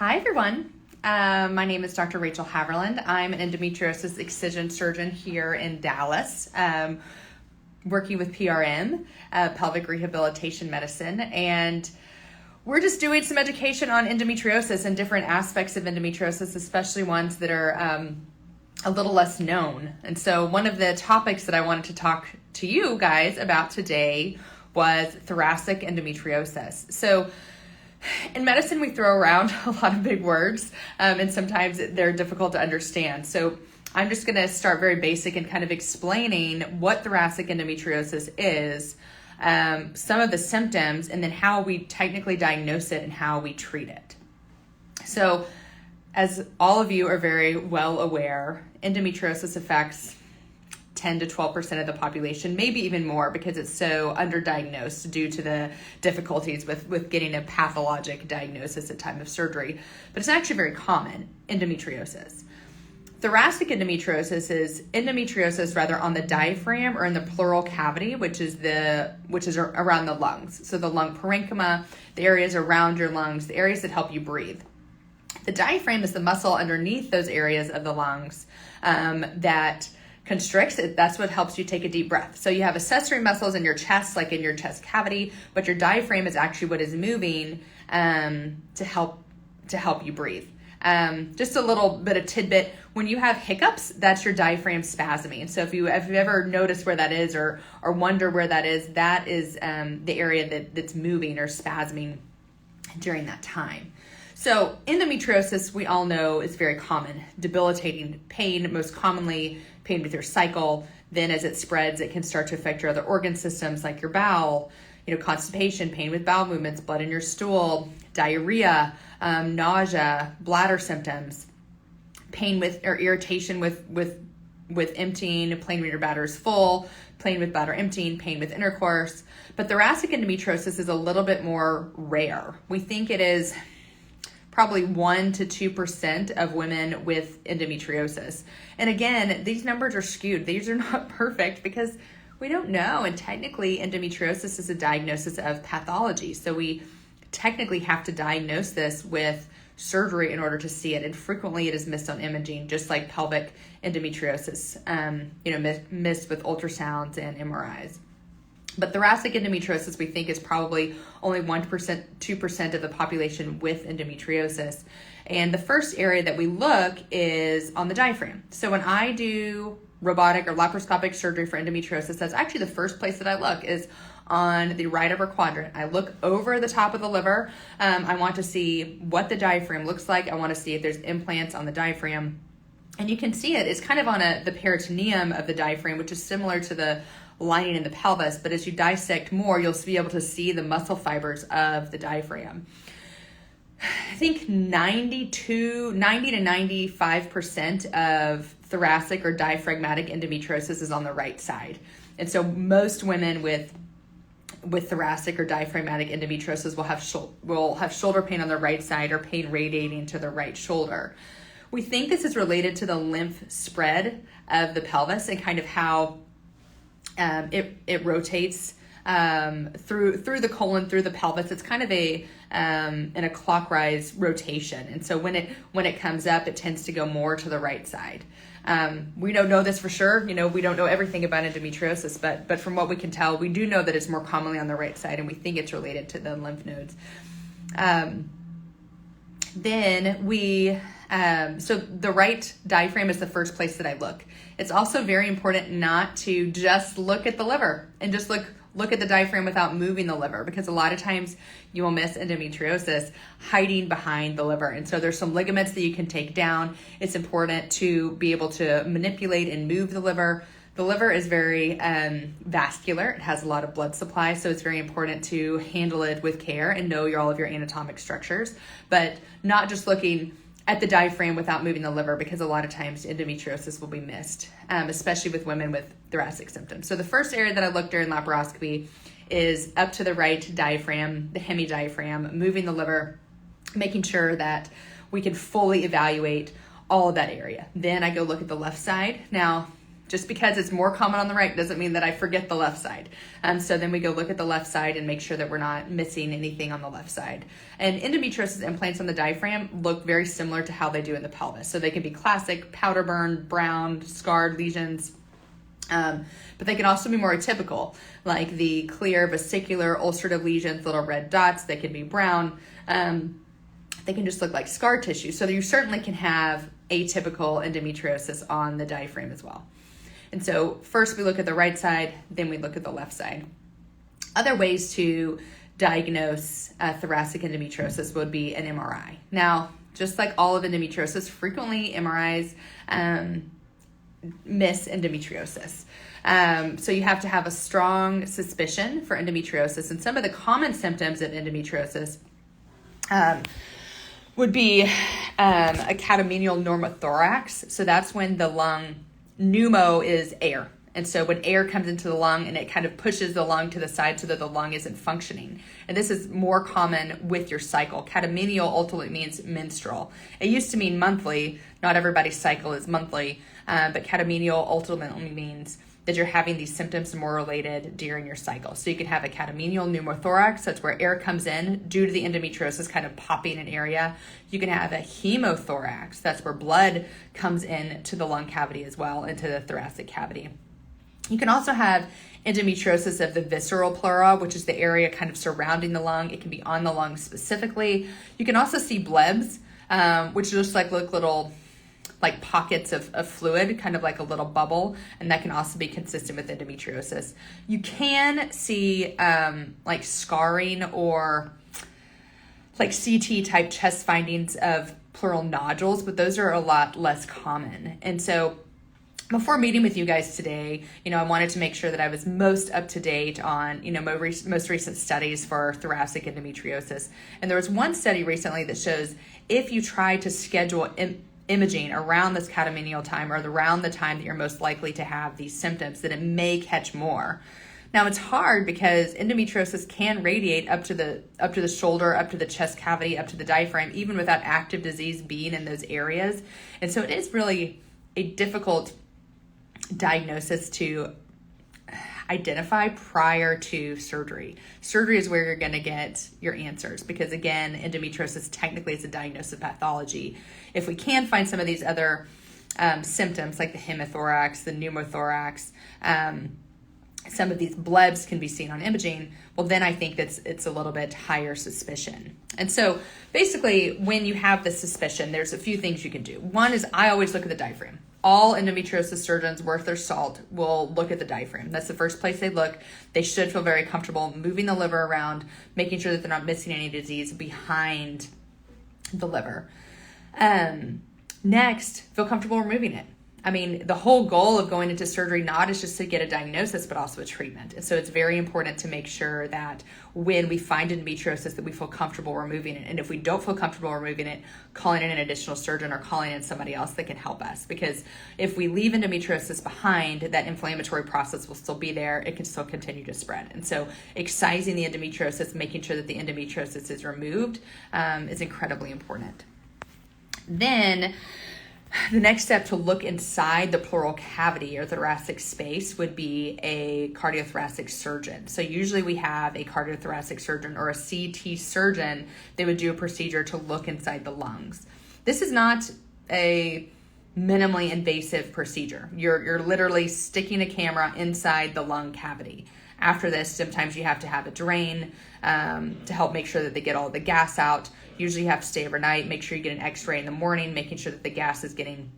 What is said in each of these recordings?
Hi, everyone. My name is Dr. Rachael Haverland. I'm an endometriosis excision surgeon here in Dallas, working with PRM, Pelvic Rehabilitation Medicine, and we're just doing some education on endometriosis and different aspects of endometriosis, especially ones that are a little less known. And so one of the topics that I wanted to talk to you guys about today was thoracic endometriosis. So in medicine, we throw around a lot of big words, and sometimes they're difficult to understand. So I'm just going to start very basic and kind of explaining what thoracic endometriosis is, some of the symptoms, and then how we technically diagnose it and how we treat it. So as all of you are very well aware, endometriosis affects 10 to 12% of the population, maybe even more, because it's so underdiagnosed due to the difficulties with getting a pathologic diagnosis at time of surgery. But it's actually very common, endometriosis. Thoracic endometriosis is endometriosis rather on the diaphragm or in the pleural cavity, which is around the lungs. So the lung parenchyma, the areas around your lungs, the areas that help you breathe. The diaphragm is the muscle underneath those areas of the lungs that constricts it. That's what helps you take a deep breath. So you have accessory muscles in your chest, like in your chest cavity, but your diaphragm is actually what is moving to help you breathe. Just a little bit of tidbit: when you have hiccups, that's your diaphragm spasming. So if you've ever noticed where that is or wonder where that is the area that's moving or spasming during that time. So endometriosis, we all know, is very common. Debilitating pain, most commonly pain with your cycle. Then as it spreads, it can start to affect your other organ systems like your bowel, constipation, pain with bowel movements, blood in your stool, diarrhea, nausea, bladder symptoms, pain with or irritation with emptying, pain when your bladder is full, pain with bladder emptying, pain with intercourse. But thoracic endometriosis is a little bit more rare. We think it is probably 1 to 2% of women with endometriosis. And again, these numbers are skewed. These are not perfect because we don't know. And technically, endometriosis is a diagnosis of pathology. So we technically have to diagnose this with surgery in order to see it. And frequently it is missed on imaging, just like pelvic endometriosis, missed with ultrasounds and MRIs. But thoracic endometriosis, we think, is probably only 1%, 2% of the population with endometriosis. And the first area that we look is on the diaphragm. So when I do robotic or laparoscopic surgery for endometriosis, that's actually the first place that I look, is on the right upper quadrant. I look over the top of the liver. I want to see what the diaphragm looks like. I want to see if there's implants on the diaphragm. And you can see it's kind of on the peritoneum of the diaphragm, which is similar to the lining in the pelvis, but as you dissect more, you'll be able to see the muscle fibers of the diaphragm. I think 90 to 95% of thoracic or diaphragmatic endometriosis is on the right side. And so most women with thoracic or diaphragmatic endometriosis will have shoulder pain on the right side or pain radiating to the right shoulder. We think this is related to the lymph spread of the pelvis and kind of how it rotates through the colon, through the pelvis. It's kind of in a clockwise rotation, and so when it comes up, it tends to go more to the right side. We don't know this for sure. We don't know everything about endometriosis, but from what we can tell, we do know that it's more commonly on the right side, and we think it's related to the lymph nodes. So the right diaphragm is the first place that I look. It's also very important not to just look at the liver and just look at the diaphragm without moving the liver, because a lot of times you will miss endometriosis hiding behind the liver. And so there's some ligaments that you can take down. It's important to be able to manipulate and move the liver. The liver is very vascular. It has a lot of blood supply, so it's very important to handle it with care and know all of your anatomic structures, but not just looking at the diaphragm without moving the liver, because a lot of times endometriosis will be missed, especially with women with thoracic symptoms. So the first area that I look during laparoscopy is up to the right diaphragm, the hemidiaphragm, moving the liver, making sure that we can fully evaluate all of that area. Then I go look at the left side. Now, Just because it's more common on the right doesn't mean that I forget the left side. So then we go look at the left side and make sure that we're not missing anything on the left side. And endometriosis implants on the diaphragm look very similar to how they do in the pelvis. So they can be classic, powder burn, brown, scarred lesions. But they can also be more atypical, like the clear vesicular ulcerative lesions, little red dots. They can be brown. They can just look like scar tissue. So you certainly can have atypical endometriosis on the diaphragm as well. And so first we look at the right side, then we look at the left side. Other ways to diagnose thoracic endometriosis would be an MRI. Now, just like all of endometriosis, frequently MRIs miss endometriosis. So you have to have a strong suspicion for endometriosis. And some of the common symptoms of endometriosis would be a catamenial pneumothorax. So that's when the lung, pneumo is air. And so when air comes into the lung and it kind of pushes the lung to the side so that the lung isn't functioning. And this is more common with your cycle. Catamenial ultimately means menstrual. It used to mean monthly. Not everybody's cycle is monthly, but catamenial ultimately means that you're having these symptoms more related during your cycle. So you can have a catamenial pneumothorax, that's where air comes in due to the endometriosis kind of popping an area. You can have a hemothorax, that's where blood comes in to the lung cavity as well, into the thoracic cavity. You can also have endometriosis of the visceral pleura, which is the area kind of surrounding the lung. It can be on the lung specifically. You can also see blebs, which just like look little like pockets of fluid, kind of like a little bubble, and that can also be consistent with endometriosis. You can see like scarring or like CT type chest findings of pleural nodules, but those are a lot less common. And so before meeting with you guys today, I wanted to make sure that I was most up to date on, most recent studies for thoracic endometriosis. And there was one study recently that shows if you try to schedule imaging around this catamenial time or around the time that you're most likely to have these symptoms, that it may catch more. Now it's hard because endometriosis can radiate up to the shoulder, up to the chest cavity, up to the diaphragm, even without active disease being in those areas. And so it is really a difficult diagnosis to identify prior to surgery. Surgery is where you're going to get your answers because, again, endometriosis technically is a diagnosis of pathology. If we can find some of these other symptoms like the hemothorax, the pneumothorax, some of these blebs can be seen on imaging, well, then I think it's a little bit higher suspicion. And so basically when you have this suspicion, there's a few things you can do. One is I always look at the diaphragm. All endometriosis surgeons worth their salt will look at the diaphragm. That's the first place they look. They should feel very comfortable moving the liver around, making sure that they're not missing any disease behind the liver. Next, feel comfortable removing it. I mean, the whole goal of going into surgery not is just to get a diagnosis, but also a treatment. And so it's very important to make sure that when we find endometriosis that we feel comfortable removing it. And if we don't feel comfortable removing it, calling in an additional surgeon or calling in somebody else that can help us. Because if we leave endometriosis behind, that inflammatory process will still be there. It can still continue to spread. And so excising the endometriosis, making sure that the endometriosis is removed is incredibly important. Then the next step to look inside the pleural cavity or thoracic space would be a cardiothoracic surgeon. So usually we have a cardiothoracic surgeon or a CT surgeon. They would do a procedure to look inside the lungs. This is not a minimally invasive procedure. You're literally sticking a camera inside the lung cavity. After this, sometimes you have to have a drain to help make sure that they get all the gas out. Usually you have to stay overnight, make sure you get an x-ray in the morning, making sure that the gas is getting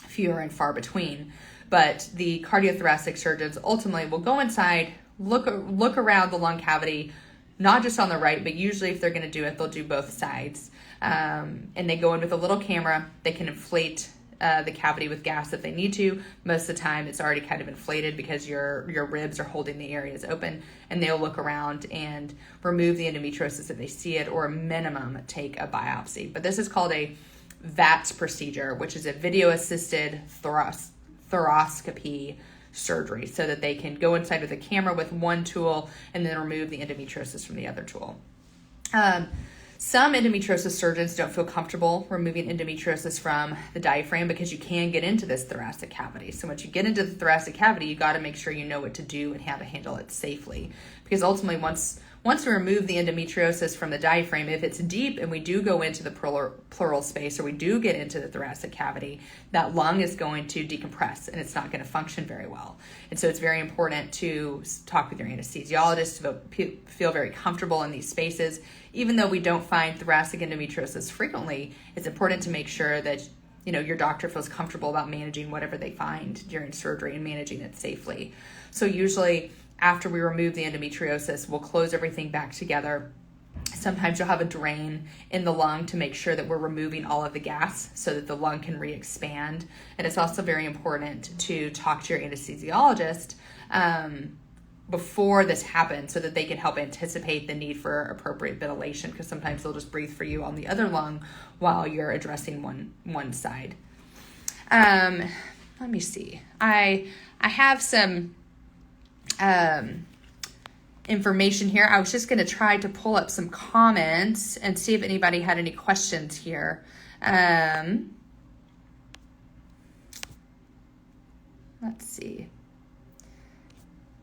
fewer and far between. But the cardiothoracic surgeons ultimately will go inside, look around the lung cavity, not just on the right, but usually if they're going to do it, they'll do both sides. And they go in with a little camera. They can inflate the cavity with gas if they need to. Most of the time it's already kind of inflated because your ribs are holding the areas open, and they'll look around and remove the endometriosis if they see it, or a minimum take a biopsy. But this is called a VATS procedure, which is a video assisted thoracoscopy surgery, so that they can go inside with a camera with one tool and then remove the endometriosis from the other tool. Some endometriosis surgeons don't feel comfortable removing endometriosis from the diaphragm because you can get into this thoracic cavity. So once you get into the thoracic cavity, you got to make sure you know what to do and how to handle it safely. Because ultimately, once we remove the endometriosis from the diaphragm, if it's deep and we do go into the pleural space, or we do get into the thoracic cavity, that lung is going to decompress and it's not going to function very well. And so it's very important to talk with your anesthesiologist to feel very comfortable in these spaces. Even though we don't find thoracic endometriosis frequently, it's important to make sure that your doctor feels comfortable about managing whatever they find during surgery and managing it safely. So usually after we remove the endometriosis, we'll close everything back together. Sometimes you'll have a drain in the lung to make sure that we're removing all of the gas so that the lung can re-expand. And it's also very important to talk to your anesthesiologist before this happens so that they can help anticipate the need for appropriate ventilation, because sometimes they'll just breathe for you on the other lung while you're addressing one side. Let me see. I have some information here. I was just going to try to pull up some comments and see if anybody had any questions here. Let's see.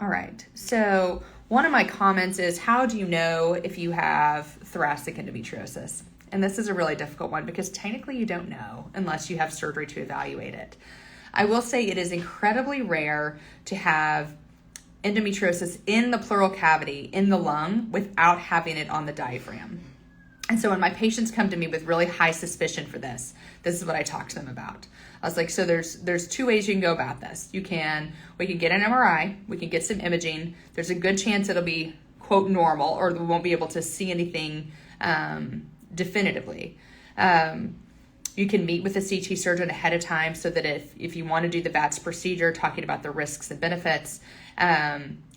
All right. So one of my comments is, how do you know if you have thoracic endometriosis? And this is a really difficult one because technically you don't know unless you have surgery to evaluate it. I will say it is incredibly rare to have endometriosis in the pleural cavity in the lung without having it on the diaphragm. And so when my patients come to me with really high suspicion for this is what I talk to them about. I was like, so there's two ways you can go about this. We can get an MRI, we can get some imaging. There's a good chance it'll be, quote, normal, or we won't be able to see anything definitively. You can meet with a CT surgeon ahead of time so that if you want to do the VATS procedure, talking about the risks and benefits,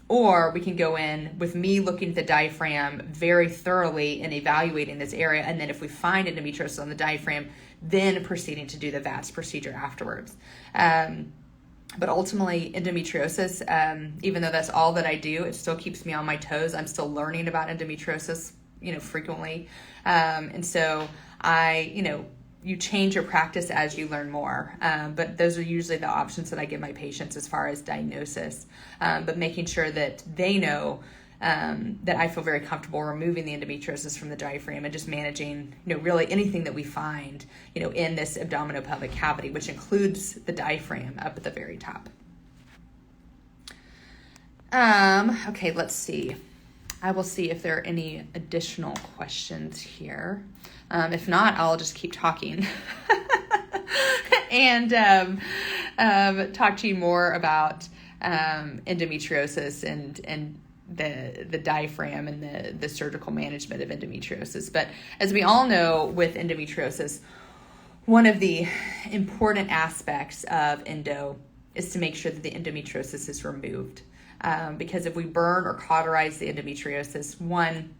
or we can go in with me looking at the diaphragm very thoroughly and evaluating this area. And then if we find endometriosis on the diaphragm, then proceeding to do the VATS procedure afterwards. But ultimately, endometriosis, even though that's all that I do, it still keeps me on my toes. I'm still learning about endometriosis, frequently. And so you change your practice as you learn more. But those are usually the options that I give my patients as far as diagnosis. But making sure that they know that I feel very comfortable removing the endometriosis from the diaphragm and just managing, really anything that we find, in this abdominopelvic cavity, which includes the diaphragm up at the very top. Okay, let's see. I will see if there are any additional questions here. If not, I'll just keep talking and talk to you more about endometriosis and the diaphragm and the surgical management of endometriosis. But as we all know, with endometriosis, one of the important aspects of endo is to make sure that the endometriosis is removed. Because if we burn or cauterize the endometriosis, one,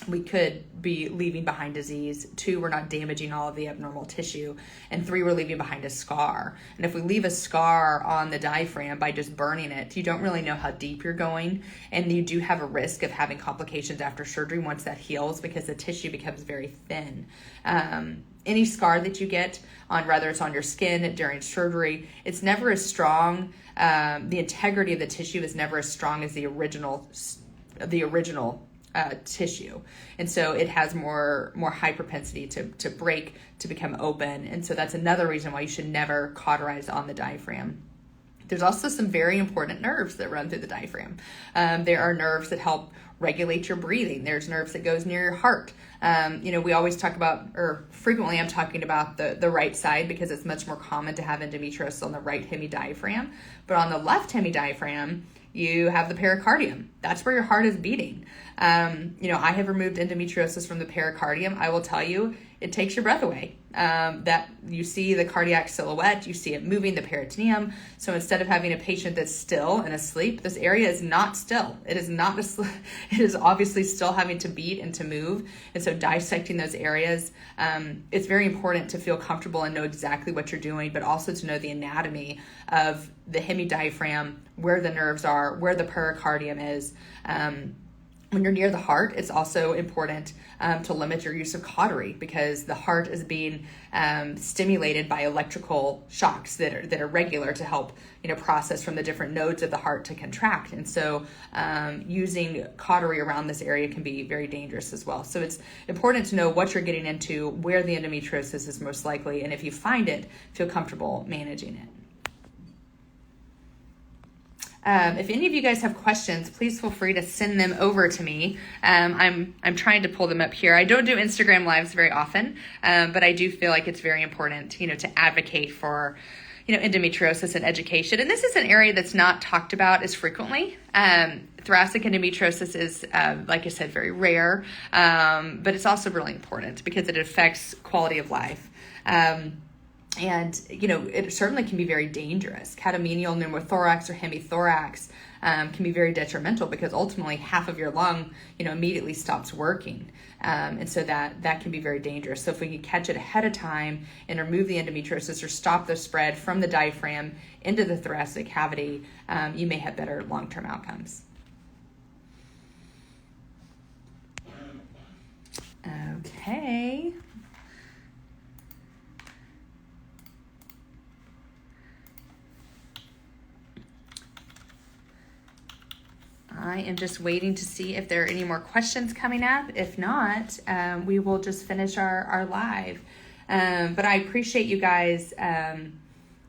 we could be leaving behind disease. Two, we're not damaging all of the abnormal tissue. And three, we're leaving behind a scar. And if we leave a scar on the diaphragm by just burning it, you don't really know how deep you're going. And you do have a risk of having complications after surgery once that heals because the tissue becomes very thin. Any scar that you get on, whether it's on your skin during surgery, it's never as strong. The integrity of the tissue is never as strong as the original tissue, and so it has more high propensity to break, to become open, and so that's another reason why you should never cauterize on the diaphragm. There's also some very important nerves that run through the diaphragm. There are nerves that help regulate your breathing. There's nerves that goes near your heart. We always talk about, or frequently I'm talking about the right side because it's much more common to have endometriosis on the right hemidiaphragm. But on the left hemidiaphragm, you have the pericardium. That's where your heart is beating. I have removed endometriosis from the pericardium. I will tell you, it takes your breath away. That you see the cardiac silhouette, you see it moving, the peritoneum. So instead of having a patient that's still and asleep, this area is not still. It is not asleep. It is obviously still having to beat and to move. And so dissecting those areas, it's very important to feel comfortable and know exactly what you're doing, but also to know the anatomy of the hemidiaphragm, where the nerves are, where the pericardium is. When you're near the heart, it's also important to limit your use of cautery, because the heart is being stimulated by electrical shocks that are regular to help process from the different nodes of the heart to contract. And so using cautery around this area can be very dangerous as well. So it's important to know what you're getting into, where the endometriosis is most likely, and if you find it, feel comfortable managing it. If any of you guys have questions, please feel free to send them over to me. I'm trying to pull them up here. I don't do Instagram lives very often, but I do feel like it's very important, to advocate for, endometriosis and education. And this is an area that's not talked about as frequently. Thoracic endometriosis is, like I said, very rare, but it's also really important because it affects quality of life. And, it certainly can be very dangerous. Catamenial pneumothorax or hemithorax can be very detrimental because ultimately half of your lung, immediately stops working. And so that can be very dangerous. So if we can catch it ahead of time and remove the endometriosis or stop the spread from the diaphragm into the thoracic cavity, you may have better long-term outcomes. Okay. I am just waiting to see if there are any more questions coming up. If not, we will just finish our live. But I appreciate you guys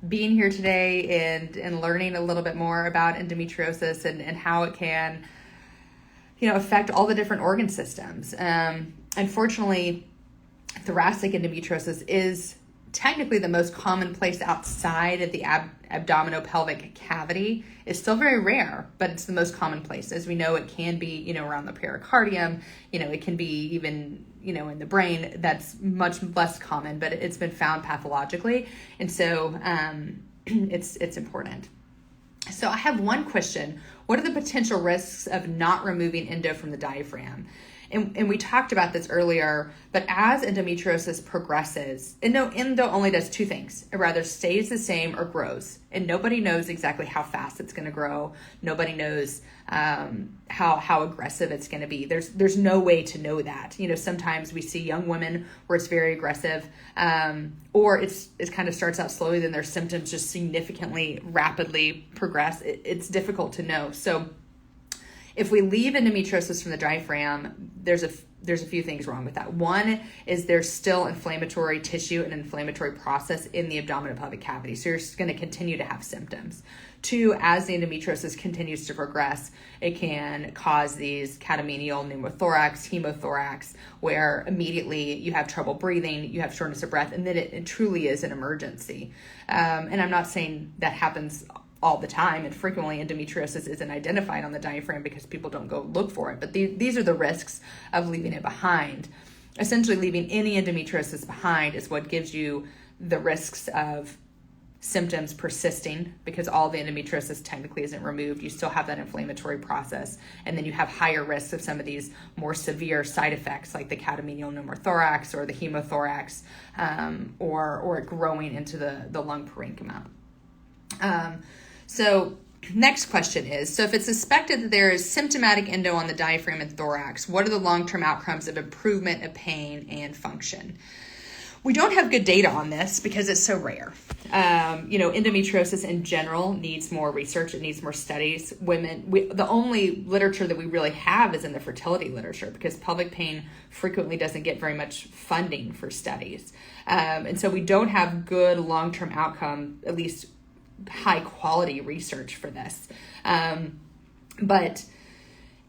being here today and learning a little bit more about endometriosis and how it can, affect all the different organ systems. Unfortunately, thoracic endometriosis is technically the most common place outside of the abdominopelvic cavity. Is still very rare, but it's the most common place. As we know, it can be, around the pericardium, it can be even, in the brain. That's much less common, but it's been found pathologically. And so it's important. So I have one question. What are the potential risks of not removing endo from the diaphragm? And we talked about this earlier, but as endometriosis progresses, endo only does two things. It rather stays the same or grows. And nobody knows exactly how fast it's going to grow. Nobody knows how aggressive it's going to be. There's no way to know that. Sometimes we see young women where it's very aggressive, or it kind of starts out slowly, then their symptoms just significantly, rapidly progress. It's difficult to know. So if we leave endometriosis from the diaphragm, there's a few things wrong with that. One is there's still inflammatory tissue and inflammatory process in the abdominopelvic cavity. So you're going to continue to have symptoms. Two, as the endometriosis continues to progress, it can cause these catamenial pneumothorax, hemothorax, where immediately you have trouble breathing, you have shortness of breath, and then it truly is an emergency. And I'm not saying that happens all the time, and frequently endometriosis isn't identified on the diaphragm because people don't go look for it. But these are the risks of leaving it behind. Essentially, leaving any endometriosis behind is what gives you the risks of symptoms persisting, because all the endometriosis technically isn't removed. You still have that inflammatory process, and then you have higher risks of some of these more severe side effects like the catamenial pneumothorax or the hemothorax, or it growing into the lung parenchyma. So next question is, so if it's suspected that there is symptomatic endo on the diaphragm and thorax, what are the long-term outcomes of improvement of pain and function? We don't have good data on this because it's so rare. Endometriosis in general needs more research. It needs more studies. The only literature that we really have is in the fertility literature, because pelvic pain frequently doesn't get very much funding for studies. And so we don't have good long-term outcome, at least high quality research for this. But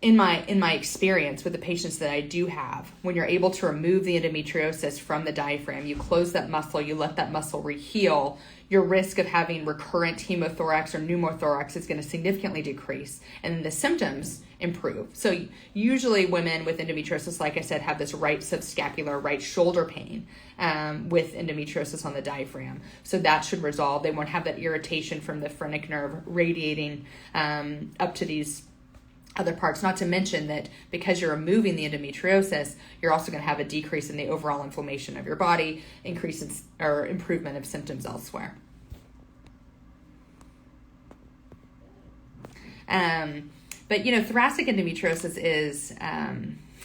in my experience with the patients that I do have, when you're able to remove the endometriosis from the diaphragm, you close that muscle, you let that muscle reheal, your risk of having recurrent hemothorax or pneumothorax is going to significantly decrease, and the symptoms improve. So usually women with endometriosis, like I said, have this right subscapular, right shoulder pain with endometriosis on the diaphragm. So that should resolve. They won't have that irritation from the phrenic nerve radiating up to these other parts. Not to mention that because you're removing the endometriosis, you're also going to have a decrease in the overall inflammation of your body, increase or improvement of symptoms elsewhere. But, thoracic endometriosis is,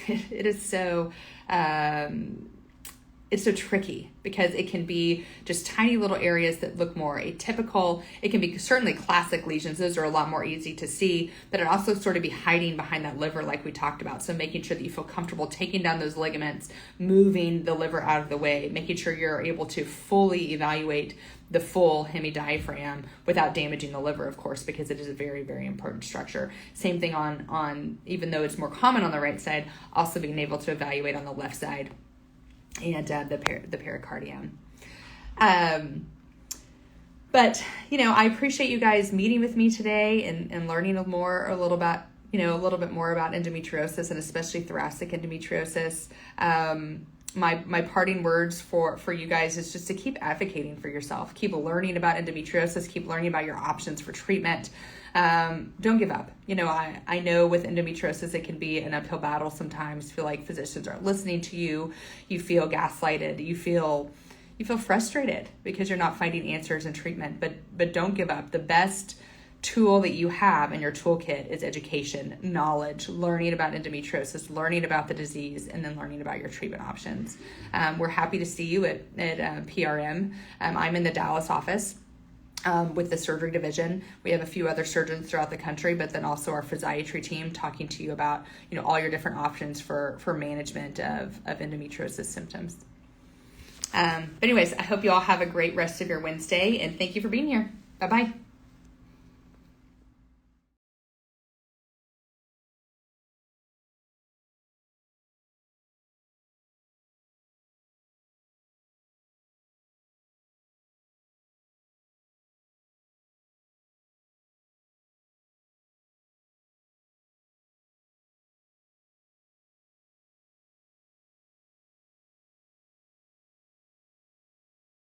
it is so, it's so tricky because it can be just tiny little areas that look more atypical. It can be certainly classic lesions. Those are a lot more easy to see, but it also sort of be hiding behind that liver like we talked about. So making sure that you feel comfortable taking down those ligaments, moving the liver out of the way, making sure you're able to fully evaluate the full hemidiaphragm without damaging the liver, of course, because it is a very, very important structure. Same thing on even though it's more common on the right side, also being able to evaluate on the left side and the pericardium. But, I appreciate you guys meeting with me today and learning a little bit more about endometriosis and especially thoracic endometriosis. My parting words for you guys is just to keep advocating for yourself. Keep learning about endometriosis. Keep learning about your options for treatment. Don't give up. I know with endometriosis, it can be an uphill battle sometimes. Feel like physicians aren't listening to you. You feel gaslighted. You feel frustrated because you're not finding answers in treatment, but don't give up. The best tool that you have in your toolkit is education, knowledge, learning about endometriosis, learning about the disease, and then learning about your treatment options. We're happy to see you at PRM. I'm in the Dallas office with the surgery division. We have a few other surgeons throughout the country, but then also our physiatry team talking to you about all your different options for management of endometriosis symptoms. But anyways, I hope you all have a great rest of your Wednesday, and thank you for being here. Bye-bye.